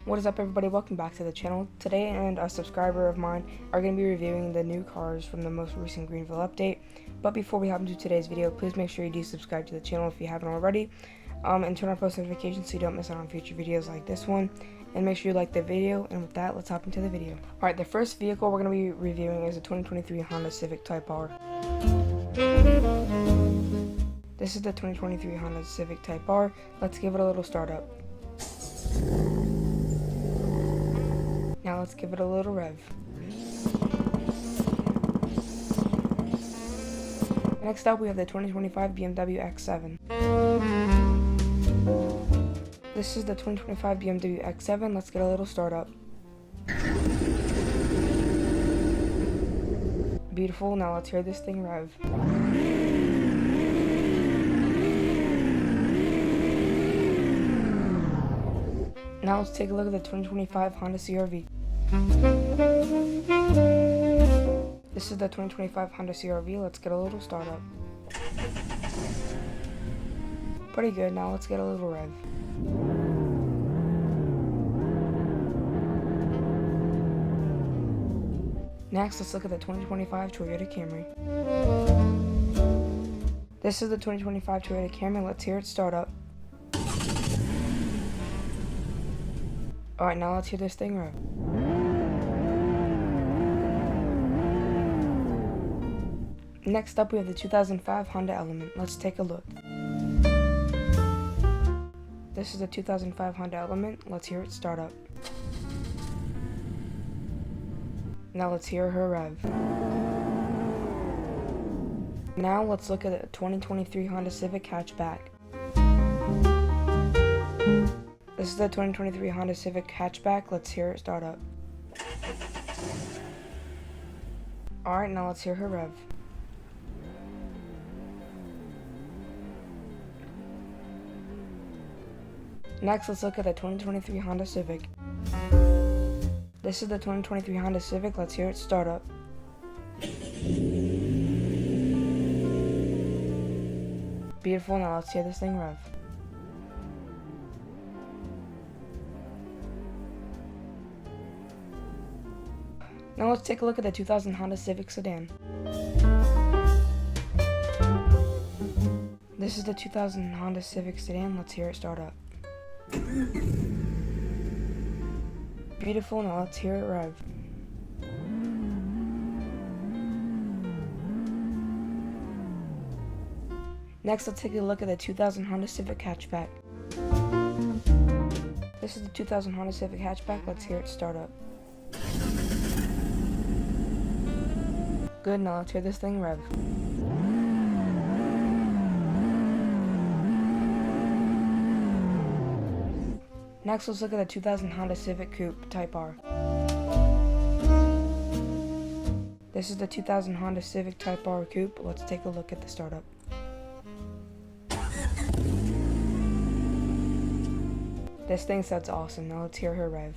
What is up, everybody? Welcome back to the channel. Today, and a subscriber of mine are going to be reviewing the new cars from the most recent Greenville update. But before we hop into today's video, please make sure you do subscribe to the channel if you haven't already, and turn on post notifications so you don't miss out on future videos like this one. And make sure you like the video. And with that, let's hop into the video. Alright, the first vehicle we're going to be reviewing is a 2023 Honda Civic Type R. This is the 2023 Honda Civic Type R. Let's give it a little start up. Now let's give it a little rev. Next up, we have the 2025 BMW X7. This is the 2025 BMW X7. Let's get a little start up. Beautiful. Now let's hear this thing rev. Now let's take a look at the 2025 Honda CR-V. This is the 2025 Honda CR-V. Let's get a little start up. Pretty good. Now let's get a little rev. Next, let's look at the 2025 Toyota Camry. This is the 2025 Toyota Camry. Let's hear it start up. Alright, now let's hear this thing rev. Next up, we have the 2005 Honda Element. Let's take a look. This is the 2005 Honda Element. Let's hear it start up. Now let's hear her rev. Now let's look at the 2023 Honda Civic Hatchback. This is the 2023 Honda Civic Hatchback. Let's hear it start up. Alright, now let's hear her rev. Next, let's look at the 2023 Honda Civic. This is the 2023 Honda Civic. Let's hear it start up. Beautiful. Now let's hear this thing rev. Now let's take a look at the 2000 Honda Civic Sedan. This is the 2000 Honda Civic Sedan. Let's hear it start up. Beautiful. Now let's hear it rev. Next, let's take a look at the 2000 Honda Civic Hatchback. This is the 2000 Honda Civic Hatchback. Let's hear it start up. Good. Now let's hear this thing rev. Next, let's look at the 2000 Honda Civic Coupe Type R. This is the 2000 Honda Civic Type R Coupe. Let's take a look at the startup. This thing sounds awesome. Now let's hear her rev.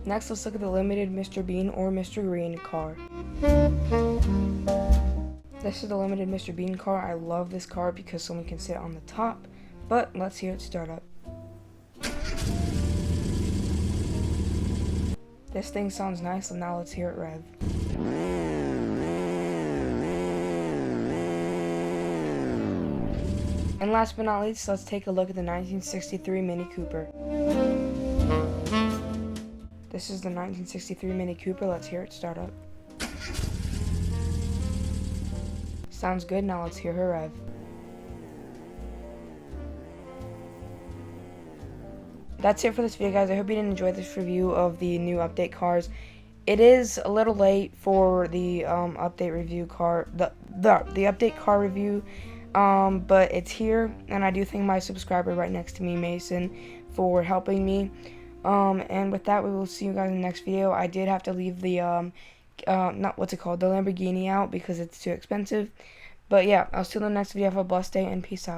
Next, let's look at the limited Mr. Bean or Mr. Green car. This is the limited Mr. Bean car. I love this car because someone can sit on the top, but let's hear it start up. This thing sounds nice, and now let's hear it rev. And last but not least, let's take a look at the 1963 Mini Cooper. This is the 1963 Mini Cooper. Let's hear it start up. Sounds good. Now let's hear her rev. That's it for this video, guys. I hope you did enjoy this review of the new update cars. It is a little late for the update review car, the update car review, but it's here, and I do thank my subscriber right next to me, Mason, for helping me. And with that, we will see you guys in the next video. I did have to leave the the Lamborghini out because it's too expensive. But yeah, I'll see you in the next video. Have a blessed day and peace out.